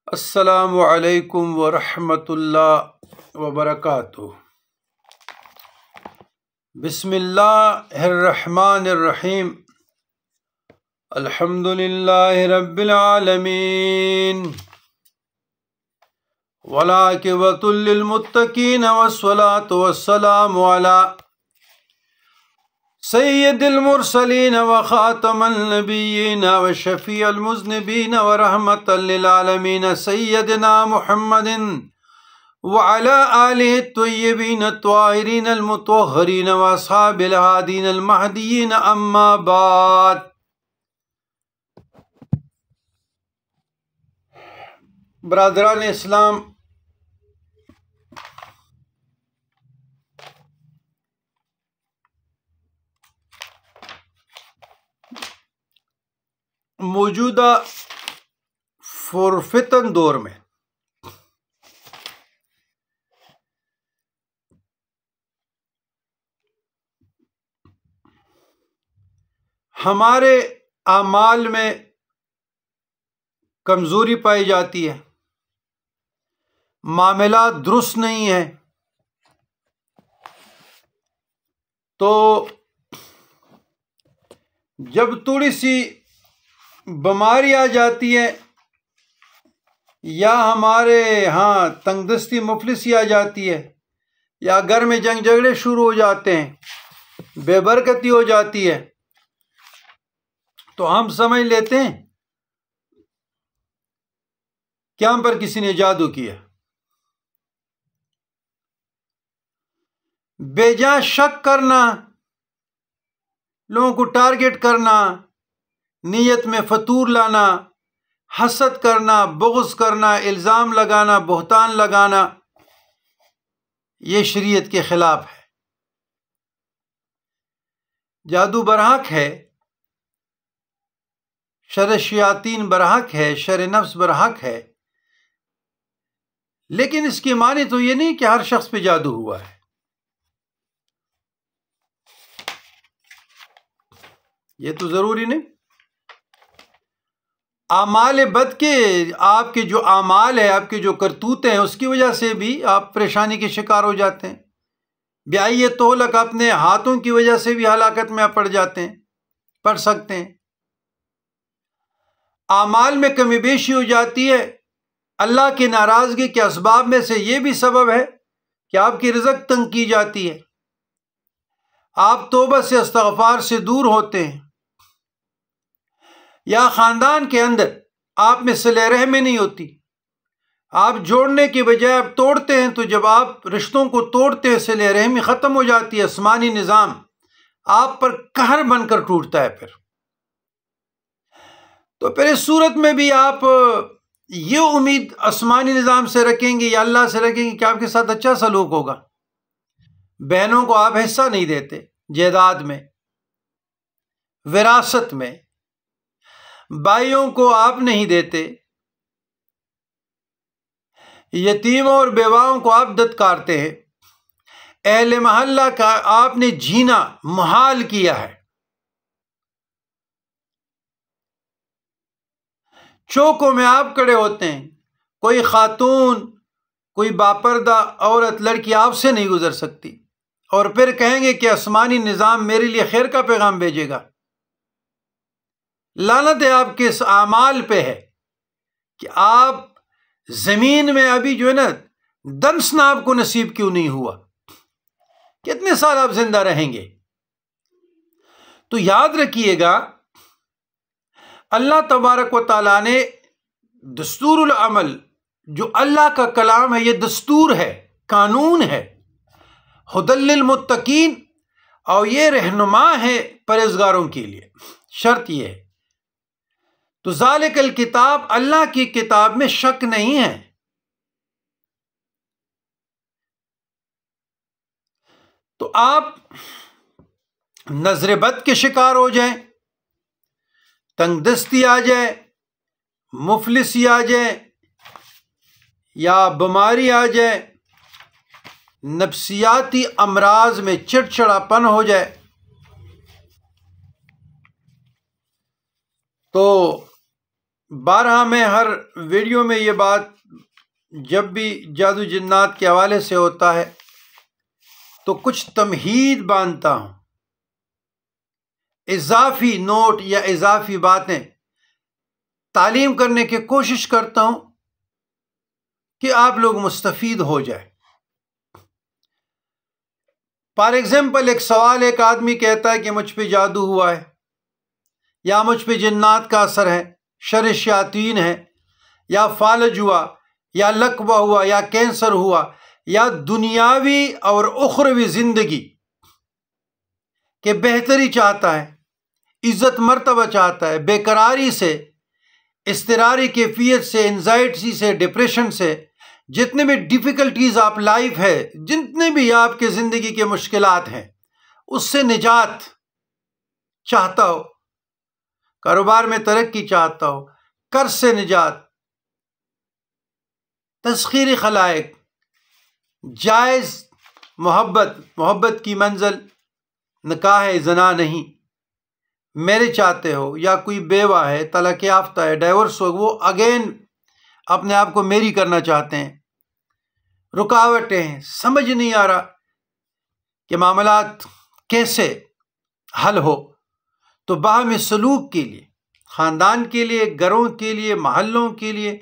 السلام علیکم ورحمۃ اللہ وبرکاتہ۔ بسم اللہ الرحمن الرحیم۔ الحمد للہ رب العالمین والعاقبۃ للمتقین والصلاة والسلام علی سید المرسلین وخاتم النبیین وشفیع المذنبین ورحمۃ للعالمین سیدنا محمد وعلی آلہ الطیبین الطاہرین المطہرین واصحاب الہادین المہدیین، اما بعد۔ برادران اسلام، موجودہ پرفتن دور میں ہمارے اعمال میں کمزوری پائی جاتی ہے، معاملات درست نہیں ہیں، تو جب تھوڑی سی بیماری آ جاتی ہے یا ہمارے ہاں تنگ دستی مفلسی آ جاتی ہے یا گھر میں جنگ جھگڑے شروع ہو جاتے ہیں، بے برکتی ہو جاتی ہے، تو ہم سمجھ لیتے ہیں کہ ہم پر کسی نے جادو کیا۔ بے جان شک کرنا، لوگوں کو ٹارگٹ کرنا، نیت میں فتور لانا، حسد کرنا، بغض کرنا، الزام لگانا، بہتان لگانا، یہ شریعت کے خلاف ہے۔ جادو برحق ہے، شر شیاطین برحق ہے، شر نفس برحق ہے، لیکن اس کی معنی تو یہ نہیں کہ ہر شخص پہ جادو ہوا ہے۔ یہ تو ضروری نہیں۔ اعمال بد کے، آپ کے جو اعمال ہے، آپ کے جو کرتوت ہیں، اس کی وجہ سے بھی آپ پریشانی کے شکار ہو جاتے ہیں۔ بیائی تولک، اپنے ہاتھوں کی وجہ سے بھی ہلاکت میں آپ پڑ جاتے ہیں، پڑ سکتے ہیں۔ اعمال میں کمی بیشی ہو جاتی ہے، اللہ کی ناراضگی کے اسباب میں سے یہ بھی سبب ہے کہ آپ کی رزق تنگ کی جاتی ہے، آپ توبہ سے، استغفار سے دور ہوتے ہیں، یا خاندان کے اندر آپ میں صلہ رحمی نہیں ہوتی، آپ جوڑنے کے بجائے آپ توڑتے ہیں، تو جب آپ رشتوں کو توڑتے ہیں صلہ رحمی ختم ہو جاتی ہے، آسمانی نظام آپ پر قہر بن کر ٹوٹتا ہے۔ تو پھر اس صورت میں بھی آپ یہ امید آسمانی نظام سے رکھیں گے یا اللہ سے رکھیں گے کہ آپ کے ساتھ اچھا سلوک ہوگا۔ بہنوں کو آپ حصہ نہیں دیتے، جائیداد میں، وراثت میں، بھائیوں کو آپ نہیں دیتے، یتیموں اور بیواؤں کو آپ دتکارتے ہیں، اہل محلہ کا آپ نے جینا محال کیا ہے۔ چوکوں میں آپ کھڑے ہوتے ہیں، کوئی خاتون، کوئی باپردہ عورت، لڑکی آپ سے نہیں گزر سکتی، اور پھر کہیں گے کہ آسمانی نظام میرے لیے خیر کا پیغام بھیجے گا۔ لعنت ہے آپ کے اس اعمال پہ ہے کہ آپ زمین میں ابھی جو ہے نا دنسنا آپ کو نصیب کیوں نہیں ہوا، کتنے سال آپ زندہ رہیں گے۔ تو یاد رکھیے گا، اللہ تبارک و تعالیٰ نے دستور العمل، جو اللہ کا کلام ہے، یہ دستور ہے، قانون ہے، ھدی للمتقین، اور یہ رہنما ہے پرہیزگاروں کے لیے۔ شرط یہ ہے، تو ذالک الکتاب، اللہ کی کتاب میں شک نہیں ہے۔ تو آپ نظر بد کے شکار ہو جائیں، تنگ دستی آ جائے، مفلسی آ جائے، یا بیماری آ جائے، نفسیاتی امراض میں چڑچڑاپن ہو جائے، تو بارہا میں ہر ویڈیو میں یہ بات جب بھی جادو جنات کے حوالے سے ہوتا ہے تو کچھ تمہید باندھتا ہوں، اضافی نوٹ یا اضافی باتیں تعلیم کرنے کی کوشش کرتا ہوں کہ آپ لوگ مستفید ہو جائیں۔ فار ایگزامپل، ایک سوال ایک آدمی کہتا ہے کہ مجھ پہ جادو ہوا ہے، یا مجھ پہ جنات کا اثر ہے، شر شیاطین ہے، یا فالج ہوا، یا لقوہ ہوا، یا کینسر ہوا، یا دنیاوی اور اخروی زندگی کہ بہتری چاہتا ہے، عزت مرتبہ چاہتا ہے، بیقراری سے، اضطراری کیفیت سے، انزائٹی سے، ڈپریشن سے، جتنے بھی ڈیفیکلٹیز آپ لائف ہے، جتنے بھی آپ کے زندگی کے مشکلات ہیں، اس سے نجات چاہتا ہو، کاروبار میں ترقی چاہتا ہو، قرض سے نجات، تسخیری خلائق، جائز محبت کی منزل نکاح ہے، زنا نہیں، میرے چاہتے ہو، یا کوئی بیوہ ہے، طلاق یافتہ ہے، ڈائیورس ہو، وہ اگین اپنے آپ کو میری کرنا چاہتے ہیں، رکاوٹیں ہیں، سمجھ نہیں آ رہا کہ معاملات کیسے حل ہو، تو باہمی سلوک کے لیے، خاندان کے لیے، گھروں کے لیے، محلوں کے لیے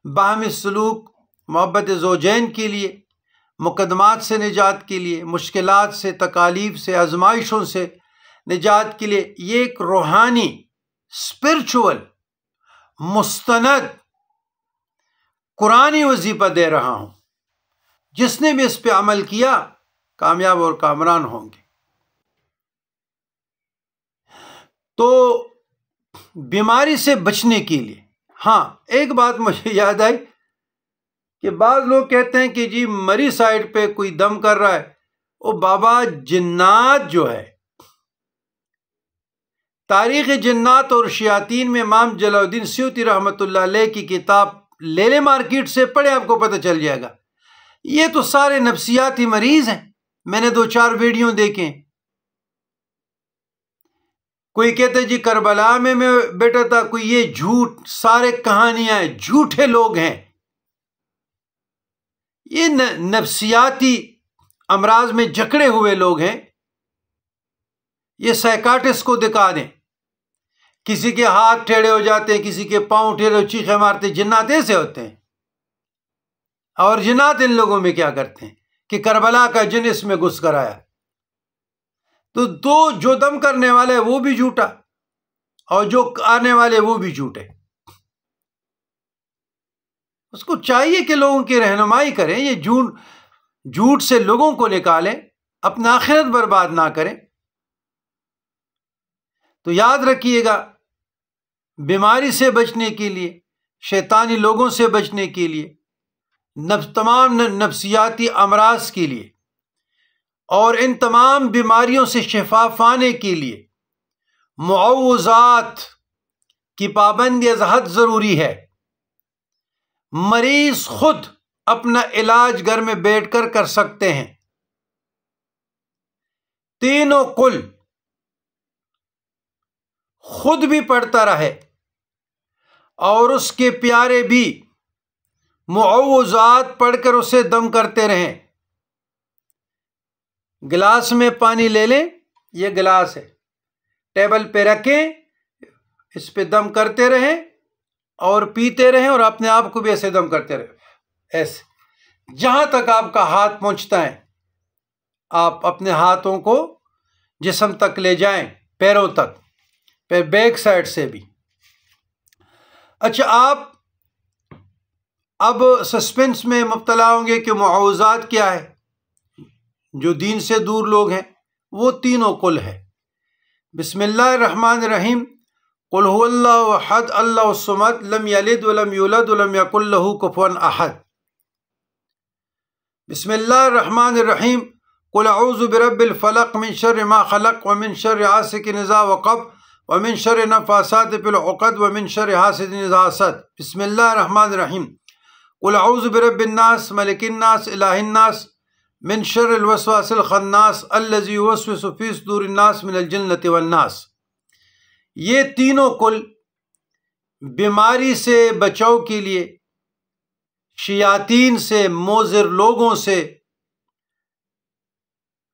باہمی سلوک، محبت زوجین کے لیے، مقدمات سے نجات کے لیے، مشکلات سے، تکالیف سے، آزمائشوں سے نجات کے لیے، یہ ایک روحانی، اسپرچول، مستند قرآنی وظیفہ دے رہا ہوں۔ جس نے بھی اس پہ عمل کیا کامیاب اور کامران ہوں گے۔ تو بیماری سے بچنے کے لیے، ہاں ایک بات مجھے یاد آئی کہ بعض لوگ کہتے ہیں کہ جی مری سائڈ پہ کوئی دم کر رہا ہے، او بابا جنات جو ہے، تاریخ جنات اور شیاطین میں امام جلال الدین سیوطی رحمۃ اللہ علیہ کی کتاب لے لے مارکیٹ سے پڑھے، آپ کو پتہ چل جائے گا۔ یہ تو سارے نفسیاتی مریض ہیں، میں نے 2-4 ویڈیو دیکھیں۔ کوئی کہتے جی کربلا میں بیٹا تھا، کوئی یہ جھوٹ، سارے کہانیاں ہیں، جھوٹے لوگ ہیں۔ یہ نفسیاتی امراض میں جکڑے ہوئے لوگ ہیں۔ یہ سائیکاٹرسٹ کو دکھا دیں، کسی کے ہاتھ ٹیڑھے ہو جاتے ہیں، کسی کے پاؤں ٹیڑھے ہو، چیخیں مارتے، جنات ایسے ہوتے ہیں۔ اور جنات ان لوگوں میں کیا کرتے ہیں کہ کربلا کا جن اس میں گھس کر آیا۔ تو جو دم کرنے والے وہ بھی جھوٹا، اور جو آنے والے وہ بھی جھوٹے۔ اس کو چاہیے کہ لوگوں کی رہنمائی کریں، یہ جھوٹ سے لوگوں کو نکالیں، اپنا آخرت برباد نہ کریں۔ تو یاد رکھیے گا، بیماری سے بچنے کے لیے، شیطانی لوگوں سے بچنے کے لیے، تمام نفسیاتی امراض کے لیے، اور ان تمام بیماریوں سے شفا پانے کے لیے معوذات کی پابندی از حد ضروری ہے۔ مریض خود اپنا علاج گھر میں بیٹھ کر کر سکتے ہیں۔ تینوں کل خود بھی پڑھتا رہے اور اس کے پیارے بھی معوذات پڑھ کر اسے دم کرتے رہیں۔ گلاس میں پانی لے لیں، یہ گلاس ہے، ٹیبل پہ رکھیں، اس پہ دم کرتے رہیں اور پیتے رہیں، اور اپنے آپ کو بھی ایسے دم کرتے رہیں، ایسے جہاں تک آپ کا ہاتھ پہنچتا ہے۔ آپ اپنے ہاتھوں کو جسم تک لے جائیں، پیروں تک، پھر بیک سائڈ سے بھی۔ اچھا، آپ اب سسپینس میں مبتلا ہوں گے کہ معوذات کیا ہے۔ جو دین سے دور لوگ ہیں وہ تینوں کل ہے۔ بسم اللہ الرحمن الرحیم، قل هو اللہ احد اللہ الصمد لم یلد ولم یولد ولم یکن له کفوا احد۔ بسم اللہ الرحمن الرحیم، قل اعوذ برب الفلق من شر ما خلق ومن شر غاسق اذا وقب ومن شر النفاثات في العقد ومن شر حاسد اذا حسد۔ بسم اللہ الرحمن الرحیم، قل اعوذ برب الناس ملک الناس الہ الناس من شر الوسواس الخناس الذي يوسوس في صدور الناس من الجنة والناس۔ یہ تینوں کل بیماری سے بچاؤ کے لیے، شیاطین سے، مضر لوگوں سے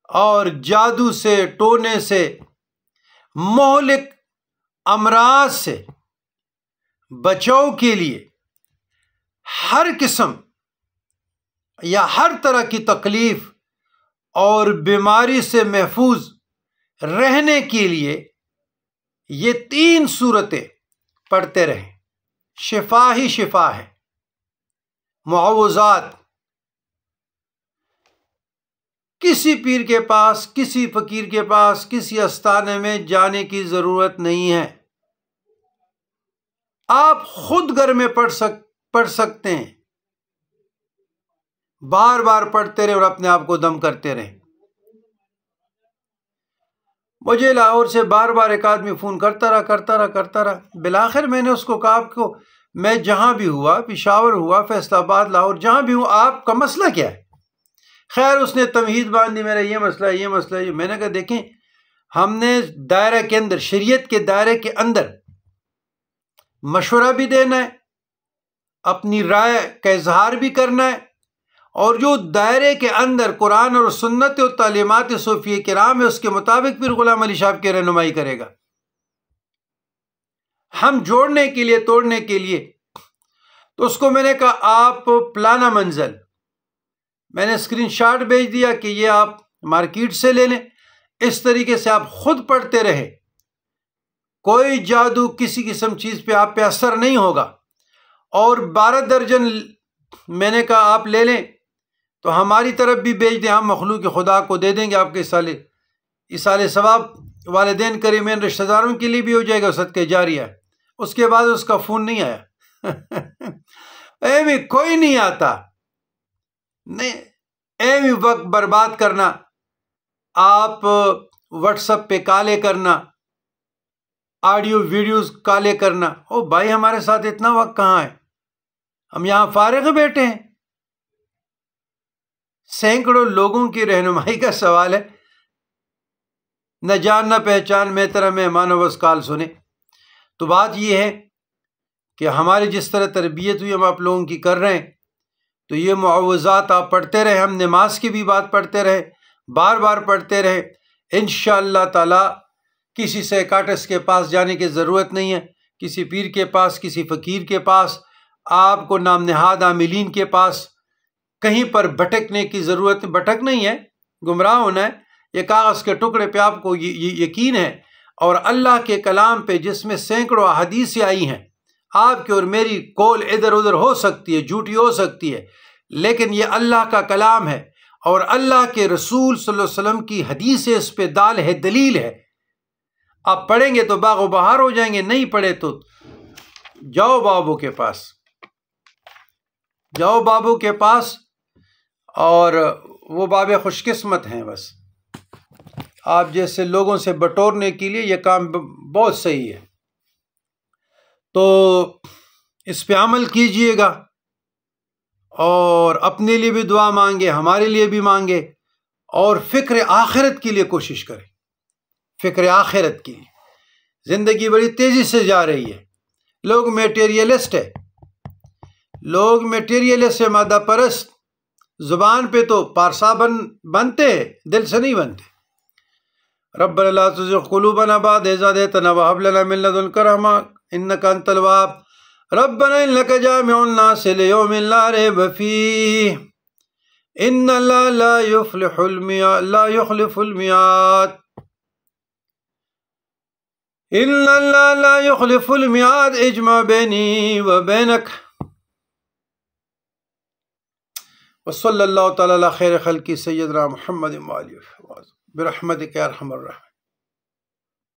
اور جادو سے، ٹونے سے، مہلک امراض سے بچاؤ کے لیے، ہر قسم یا ہر طرح کی تکلیف اور بیماری سے محفوظ رہنے کے لیے یہ 3 صورتیں پڑھتے رہیں۔ شفا ہی شفا ہے۔ معوذات، کسی پیر کے پاس، کسی فقیر کے پاس، کسی استانے میں جانے کی ضرورت نہیں ہے، آپ خود گھر میں پڑھ سکتے ہیں۔ بار بار پڑھتے رہے اور اپنے آپ کو دم کرتے رہے۔ مجھے لاہور سے بار بار ایک آدمی فون کرتا رہا۔ بالآخر میں نے اس کو کہا، آپ کو میں جہاں بھی ہوا، پشاور ہوا، فیصل آباد، لاہور، جہاں بھی ہوں، آپ کا مسئلہ کیا ہے؟ خیر اس نے تمہید باندھی، میرا یہ مسئلہ ہے، یہ مسئلہ ہے۔ میں نے کہا دیکھیں، ہم نے دائرہ کے اندر، شریعت کے دائرے کے اندر مشورہ بھی دینا ہے، اپنی رائے کا اظہار بھی کرنا ہے، اور جو دائرے کے اندر قرآن اور سنت و تعلیمات صوفیہ کرام ہے اس کے مطابق پھر غلام علی صاحب کی رہنمائی کرے گا۔ ہم جوڑنے کے لیے، توڑنے کے لیے، تو اس کو میں نے کہا آپ پلانا منزل، میں نے اسکرین شاٹ بھیج دیا کہ یہ آپ مارکیٹ سے لے لیں، اس طریقے سے آپ خود پڑھتے رہے، کوئی جادو کسی قسم چیز پہ آپ پہ اثر نہیں ہوگا۔ اور 12 درجن میں نے کہا آپ لے لیں تو ہماری طرف بھی بھیج دیں، ہم مخلوق خدا کو دے دیں گے، آپ کے اصالِ ثواب والدین قریبین رشتہ داروں کے لیے بھی ہو جائے گا، صدقہ جاریہ۔ اس کے بعد اس کا فون نہیں آیا۔ ایویں کوئی نہیں آتا، نہیں ایویں وقت برباد کرنا، آپ واٹس ایپ پہ کالے کرنا، آڈیو ویڈیوز کالے کرنا۔ او بھائی ہمارے ساتھ اتنا وقت کہاں ہے، ہم یہاں فارغ بیٹھے ہیں۔ سینکڑوں لوگوں کی رہنمائی کا سوال ہے، نہ جان نہ پہچان، میں تیرا مہمان بس کال سنے۔ تو بات یہ ہے کہ ہماری جس طرح تربیت ہوئی ہم آپ لوگوں کی کر رہے ہیں، تو یہ معوذات آپ پڑھتے رہے، ہم نماز کی بھی بات پڑھتے رہے، بار بار پڑھتے رہے، انشاءاللہ تعالی کسی سائیکاٹرسٹ کے پاس جانے کی ضرورت نہیں ہے، کسی پیر کے پاس، کسی فقیر کے پاس، آپ کو نام نہاد عاملین کے پاس کہیں پر بھٹکنے کی ضرورت بھٹک نہیں ہے، گمراہ ہونا ہے۔ یہ کاغذ کے ٹکڑے پہ آپ کو یقین ہے، اور اللہ کے کلام پہ جس میں سینکڑوں احادیثیں آئی ہیں، آپ کی اور میری قول ادھر ادھر ہو سکتی ہے، جھوٹی ہو سکتی ہے، لیکن یہ اللہ کا کلام ہے، اور اللہ کے رسول صلی اللہ علیہ وسلم کی حدیث اس پہ دال ہے، دلیل ہے۔ آپ پڑھیں گے تو باغ و بہار ہو جائیں گے، نہیں پڑھے تو جاؤ بابو کے پاس، جاؤ بابو کے پاس، اور وہ بابے خوش قسمت ہیں۔ بس آپ جیسے لوگوں سے بٹورنے کے لیے یہ کام بہت صحیح ہے، تو اس پہ عمل کیجئے گا، اور اپنے لیے بھی دعا مانگے، ہمارے لیے بھی مانگے، اور فکر آخرت کے لیے کوشش کریں۔ فکر آخرت کی زندگی بڑی تیزی سے جا رہی ہے، لوگ میٹیریلسٹ ہے، لوگ میٹیریلسٹ ہے، مادہ پرست، زبان پہ تو پارسا بنتے ہیں، دل سے نہیں بنتے۔ ربنا لا تزغ قلوبنا بعد إذ هديتنا وهب لنا من لدنك رحمة إنك أنت الوهاب ربنا إنك جامع الناس ليوم لا ريب فيه إن الله لا يخلف الميعاد إن الله لا يخلف الميعاد اجمع بيني وبينك وصلى الله تعالى على خير خلقه سيدنا محمد وآله برحمتك يا أرحم الراحمين۔